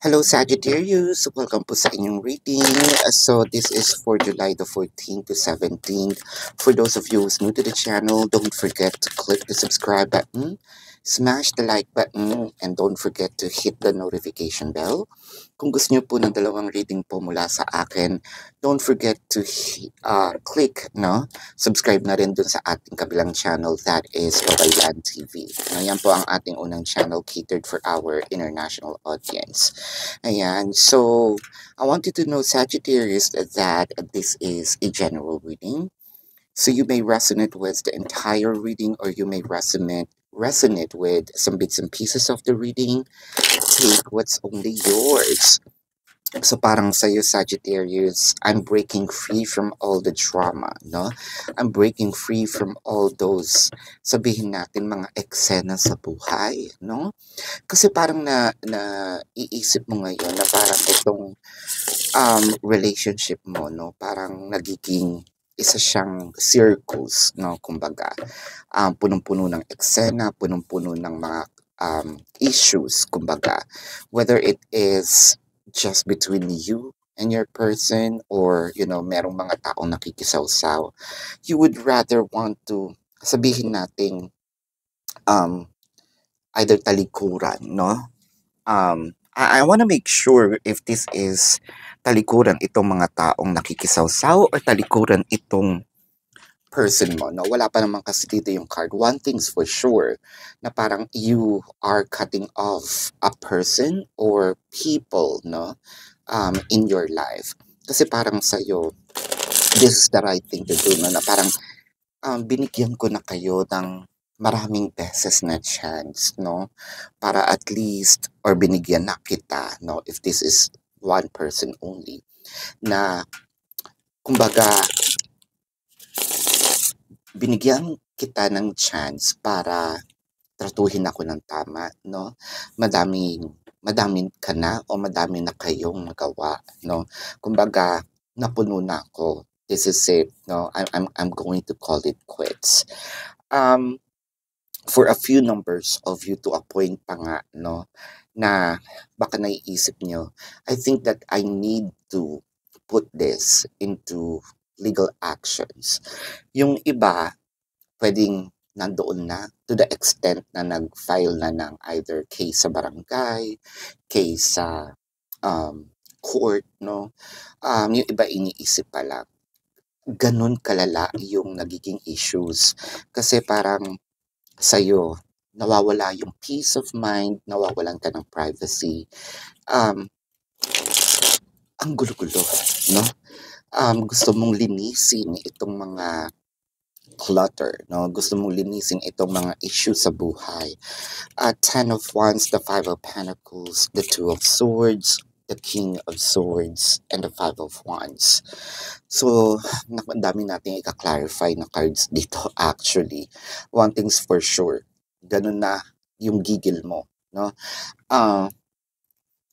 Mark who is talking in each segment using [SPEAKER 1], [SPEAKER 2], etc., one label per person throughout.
[SPEAKER 1] Hello Sagittarius, welcome po sa inyong reading. So this is for July the 14th to 17th. For those of you who's new to the channel, don't forget to click the subscribe button, smash the like button, and don't forget to hit the notification bell. Kung gusto niyo po ng dalawang reading po mula sa akin, don't forget to click, subscribe na rin dun sa ating kabilang channel, that is Babaylan TV. Yan po ang ating unang channel catered for our international audience. Ayan, so I want you to know, Sagittarius, that this is a general reading. So you may resonate with the entire reading, or you may resonate with some bits and pieces of the reading. Take what's only yours. So parang sa'yo, Sagittarius, I'm breaking free from all the drama, no? I'm breaking free from all those, sabihin natin, mga eksena sa buhay, no? Kasi parang iisip mo ngayon na parang itong relationship mo, no? Parang nagiging isa siyang circles, no? Kumbaga, punong-puno ng eksena, punong-puno ng mga issues, kumbaga. Whether it is just between you and your person, or, merong mga taong nakikisawsaw, you would rather want to, sabihin nating, either talikuran, no? I want to make sure if this is talikuran itong mga taong nakikisawsaw, or talikuran itong person mo, no? Wala pa naman kasi dito yung card. One thing's for sure, na parang you are cutting off a person or people, no? In your life. Kasi parang sa'yo, this is the right thing to do, no? Na parang binigyan ko na kayo ng maraming beses na chance, no? Para at least, or binigyan na kita, no? If this is one person only, na kumbaga, binigyan kita ng chance para tratuhin ako ng tama, no? Madami ka na, o madami na kayong nagawa, no? Kumbaga, napuno na ako. This is it, no? I'm going to call it quits. For a few numbers of you to a point pa nga, no, na baka naiisip nyo, I think that I need to put this into legal actions. Yung iba, pwedeng nandoon na to the extent na nag-file na ng either case sa barangay, case sa court, no? Yung iba iniisip pa lang. Ganun kalala yung nagiging issues. Kasi parang sa'yo, nawawala yung peace of mind, nawawalan ka ng privacy. Ang gulo-gulo, no? Gusto mong linisin itong mga clutter, no? Gusto mong linisin itong mga issues sa buhay. Ten of Wands, the Five of Pentacles, the Two of Swords, the King of Swords, and the Five of Wands. So, ang dami natin i-clarify na cards dito actually. One thing's for sure, ganun na yung gigil mo, no?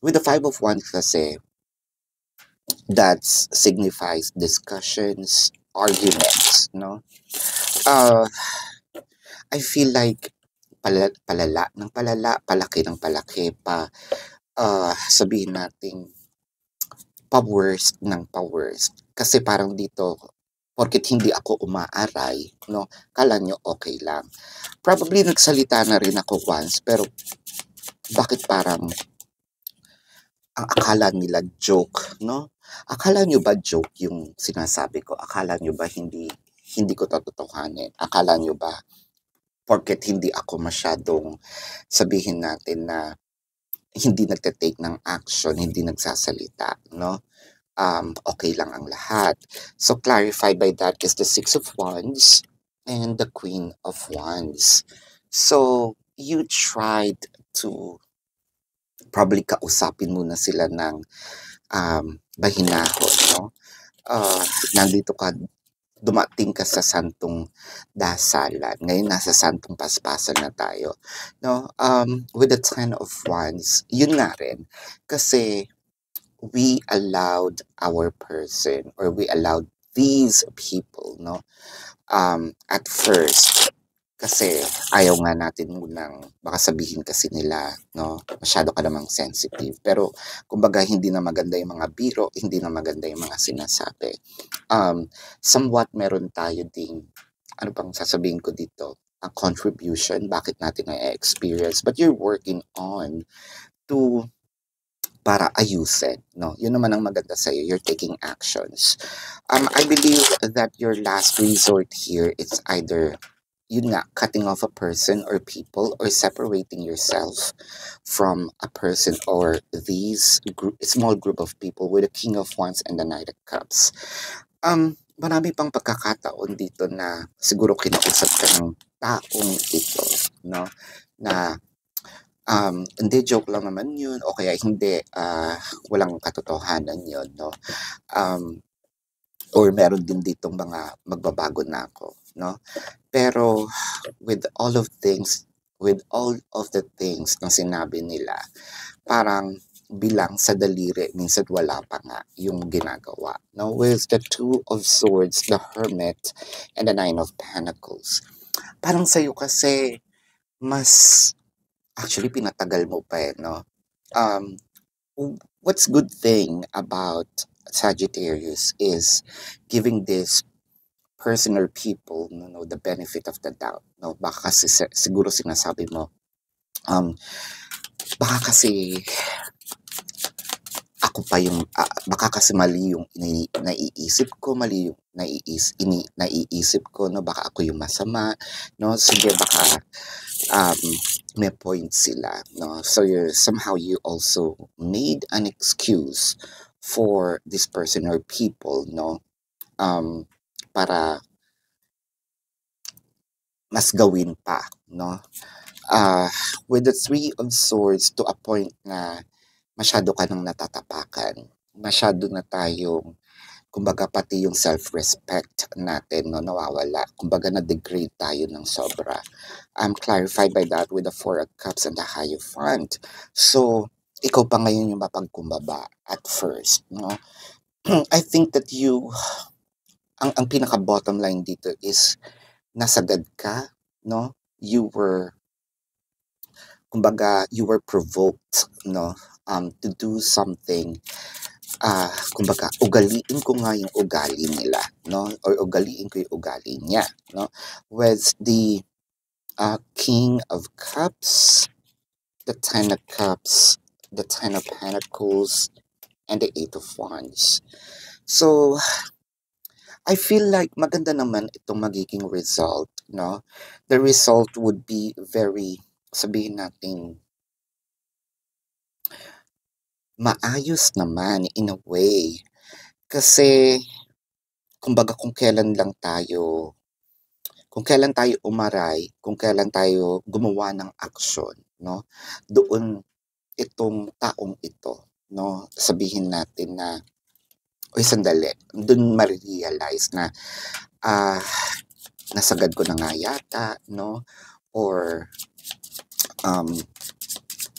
[SPEAKER 1] With the Five of Wands kasi, that signifies discussions, arguments, no? I feel like palala ng palala, palaki ng palaki pa, sabihin nating pa-worst ng pa-worst. Kasi parang dito, porket hindi ako umaaray, no, kala nyo okay lang. Probably nagsalita na rin ako once, pero bakit parang ang akala nila joke, no? Akala nyo ba joke yung sinasabi ko? Akala nyo ba hindi ko tototohanin? Akala nyo ba porket hindi ako masyadong, sabihin natin na hindi nagte-take ng action, hindi nagsasalita, no? Okay lang ang lahat. So clarified by that is the Six of Wands and the Queen of Wands. So you tried to probably kausapin muna sila ng bahinahon, no? Nandito ka, dumating ka sa santong dasalan. Ngayon nasa santong paspasan na tayo, no? With the Ten of Wands, yun nga rin. Kasi we allowed our person, or we allowed these people, no? At first, Kasi ayaw nga natin munang baka sabihin kasi nila, 'no, masyado ka namang sensitive. Pero kumbaga hindi na maganda yung mga biro, hindi na maganda yung mga sinasabi. Somewhat meron tayo ding, ano bang sasabihin ko dito, a contribution bakit natin na-e-experience, but you're working on to para ayusin, 'no? Yun naman ang maganda sa'yo, you're taking actions. I believe that your last resort here is either yun nga, cutting off a person or people or separating yourself from a person or these small group of people with the King of Wands and the Knight of Cups. Marami pang pagkakataon dito na siguro kinausap ka ng taong ito, no? Na hindi, joke lang naman yun o kaya hindi, walang katotohanan yun, no? Um, or meron din ditong mga magbabago na ako, no? Pero with all of the things na sinabi nila, parang bilang sa daliri, minsan wala pa nga yung ginagawa. No? With the Two of Swords, the Hermit, and the Nine of Pentacles. Parang sa'yo kasi, mas, actually, pinatagal mo pa eh, no? Um, what's good thing about Sagittarius is giving this person or people, no, the benefit of the doubt. No? Baka kasi siguro sinasabi mo, baka kasi ako pa yung, baka kasi mali yung naiisip ko, mali yung naiisip ko, no? Baka ako yung masama, no? Sige, baka may point sila, no? So somehow you also made an excuse for this person or people, no? Para mas gawin pa, no? With the Three of Swords, to a point na masyado ka nang natatapakan. Masyado na tayong, kumbaga pati yung self-respect natin, no, nawawala. Kumbaga na-degrade tayo ng sobra. I'm clarified by that with the Four of Cups and the Hierophant. So, ikaw pa ngayon yung mapagkumbaba at first, no? I think that ang pinaka-bottom line dito is nasagad ka, no? Kumbaga, you were provoked, no? To do something, kumbaga, ugaliin ko nga yung ugali nila, no? Or ugaliin ko yung ugali niya, no? With the King of Cups, the Ten of Cups, the Ten of Pentacles, and the Eight of Wands. So, I feel like maganda naman itong magiging result, no? The result would be very, sabihin natin, maayos naman in a way. Kasi, kumbaga kung kailan tayo umaray, kung kailan tayo gumawa ng aksyon, no? Doon itong taong ito, no? Sabihin natin na, oy sandali, doon ma-realize na, nasagad ko na nga yata, no? Or,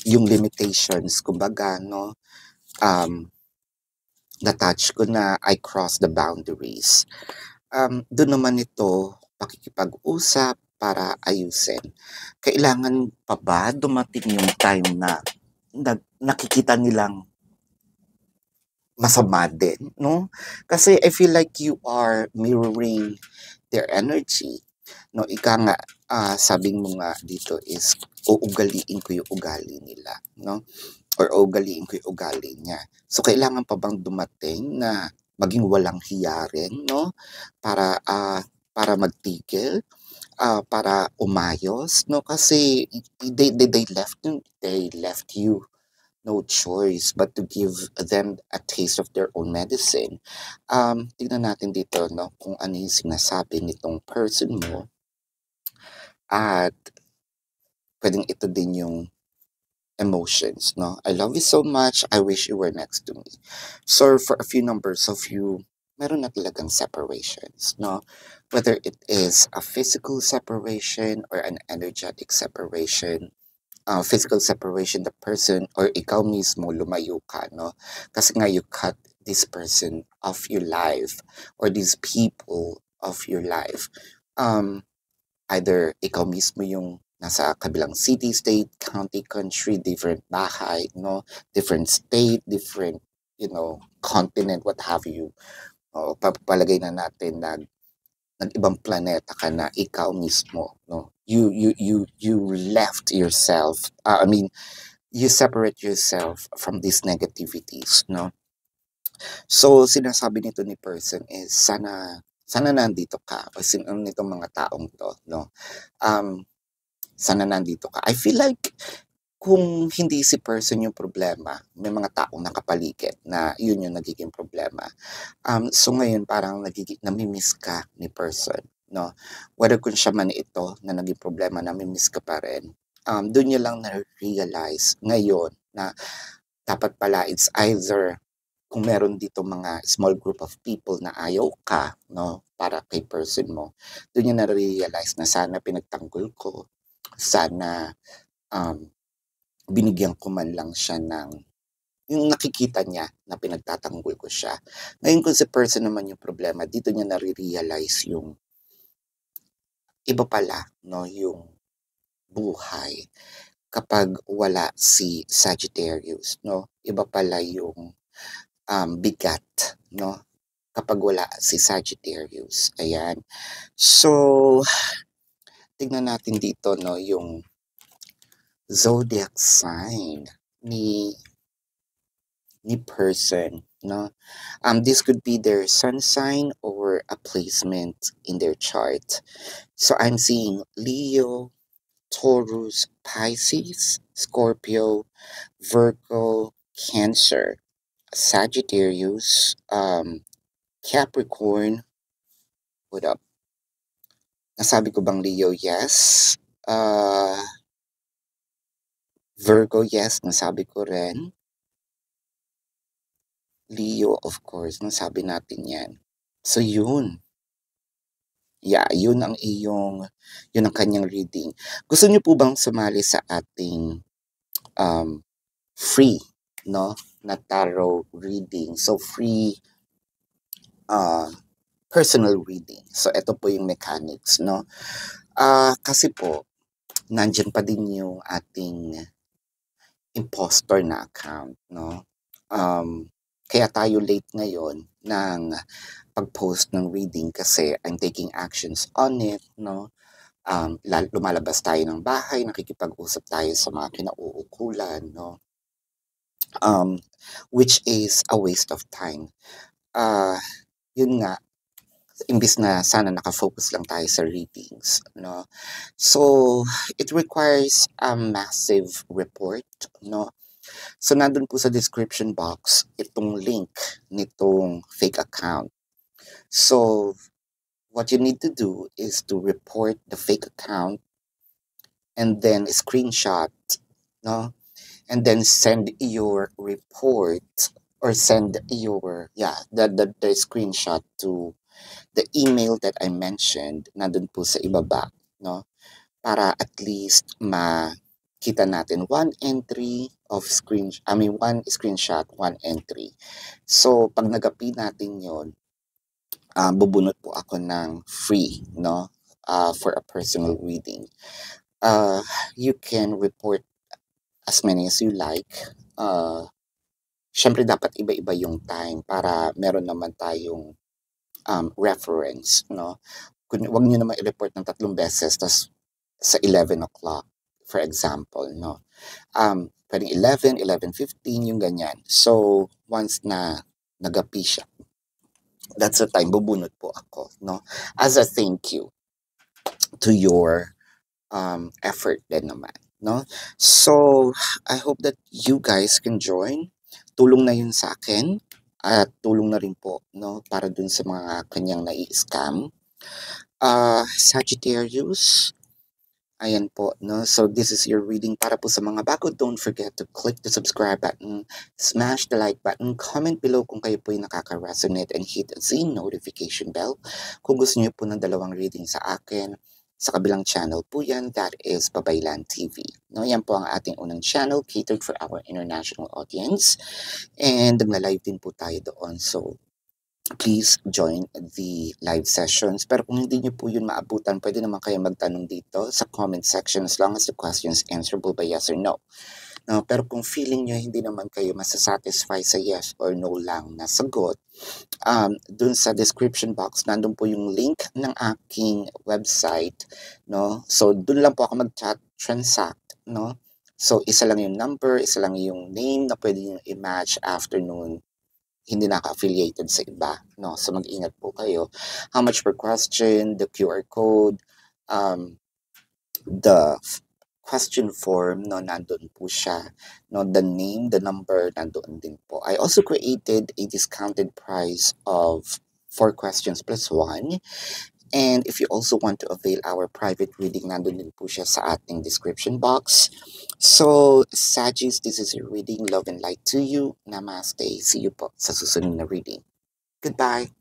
[SPEAKER 1] yung limitations, kumbaga, no? Na-touch ko na, I cross the boundaries. Doon naman ito, pakikipag-usap para ayusin. Kailangan pa ba dumating yung time na nakikita nilang masama din, no? Kasi I feel like you are mirroring their energy. No, ika nga, sabi mo nga dito is, uugaliin ko yung ugali nila, no? Or ugaliin ko yung ugali niya. So, kailangan pa bang dumating na maging walang hiya rin, no? Para magtigil, para umayos, no? Kasi they left you no choice but to give them a taste of their own medicine. Tignan natin dito, no, kung ano yung sinasabi nitong person mo. At pwedeng ito din yung emotions, no? I love you so much. I wish you were next to me. So, for a few numbers of you, meron na talagang separations, no? Whether it is a physical separation or an energetic separation, physical separation, the person or ikaw mismo lumayo ka, no? Kasi nga you cut this person of your life or these people of your life. either ikaw mismo yung nasa kabilang city, state, county, country, different bahay, no? Different state, different, continent, what have you. O, papalagay na natin na nag-ibang planeta ka na ikaw mismo, no? You left yourself, you separate yourself from these negativities, no? So, sinasabi nito ni person is sana nandito ka o nitong mga taong to, no? Sana nandito ka. I feel like kung hindi si person yung problema, may mga taong nakapaligid na yun yung nagiging problema. So ngayon parang nami-miss ka ni person, no? Whether kung siya man ito na naging problema, nami-miss ka pa rin. Doon niya lang na-realize ngayon na dapat pala it's either kung meron dito mga small group of people na ayaw ka, no, para kay person mo, doon niya na-realize na sana pinagtanggol ko, sana binigyan ko man lang siya ng yung nakikita niya na pinagtatanggol ko siya. Ngayon kung si person naman yung problema, dito niya nare-realize yung iba pala, no, yung buhay kapag wala si Sagittarius, no? Iba pala yung bigat, no? Kapag wala si Sagittarius. Ayan. So, tignan natin dito, no, yung zodiac sign ni person, no? This could be their sun sign or a placement in their chart. So I'm seeing Leo, Taurus, Pisces, Scorpio, Virgo, Cancer, Sagittarius, Capricorn. What up? Nasabi ko bang Leo? Yes. Virgo, yes. Nasabi ko rin. Leo, of course, nasabi natin yan. So, yun. Yeah, yun ang kanyang reading. Gusto niyo po bang sumali sa ating free, no, na tarot reading? So, free personal reading. So, ito po yung mechanics, no? Kasi po, nandyan pa din yung ating impostor na account, no? Kaya tayo late ngayon ng pag-post ng reading kasi I'm taking actions on it, no? Lumalabas tayo ng bahay, nakikipag-usap tayo sa mga kinauukulan, no? Which is a waste of time. Yun nga, imbis na sana nakafocus lang tayo sa readings, no? So, it requires a massive report, no? So, nandun po sa description box, itong link nitong fake account. So, what you need to do is to report the fake account and then screenshot, no? And then send your report or send your, the screenshot to the email that I mentioned, nandun po sa ibaba, no? Para at least makita natin one screenshot, one entry. So, pag nagapi natin yon, bubunot po ako ng free, no? For a personal reading. You can report as many as you like. Syempre dapat iba-iba yung time para meron naman tayong reference, no? Huwag nyo naman i-report ng 3 beses tas sa 11 o'clock, for example, no? Pwedeng 11, 11:15, yung ganyan. So, once na nagapi siya, that's the time bubunot po ako, no? As a thank you to your effort din naman, no? So, I hope that you guys can join. Tulong na yun sa akin at tulong na rin po, no, para dun sa mga kanyang nai-scam. Sagittarius, ayan po, no? So, this is your reading para po sa mga bago. Don't forget to click the subscribe button, smash the like button, comment below kung kayo po yung nakaka-resonate, and hit the notification bell. Kung gusto niyo po ng 2 reading sa akin, sa kabilang channel po yan, that is Babaylan TV. No, yan po ang ating unang channel, catered for our international audience. And nagla-live din po tayo doon. So, please join the live sessions. Pero kung hindi nyo po yun maabutan, pwede naman kayo magtanong dito sa comment section as long as the question is answerable by yes or no. No, pero kung feeling nyo hindi naman kayo masasatisfy sa yes or no lang na sagot, dun sa description box, nandun po yung link ng aking website, no? So, dun lang po ako mag-chat, transact, no? So, isa lang yung number, isa lang yung name na pwede nyo i-match after nun hindi naka-affiliated sa iba, no? So, mag-ingat po kayo. How much per question, the QR code, the question form, no, nandun po siya. No, the name, the number, nandun din po. I also created a discounted price of 4 questions plus 1. And if you also want to avail our private reading, nandun din po siya sa ating description box. So, Sagis, this is your reading. Love and light to you. Namaste. See you po sa susunod na reading. Goodbye.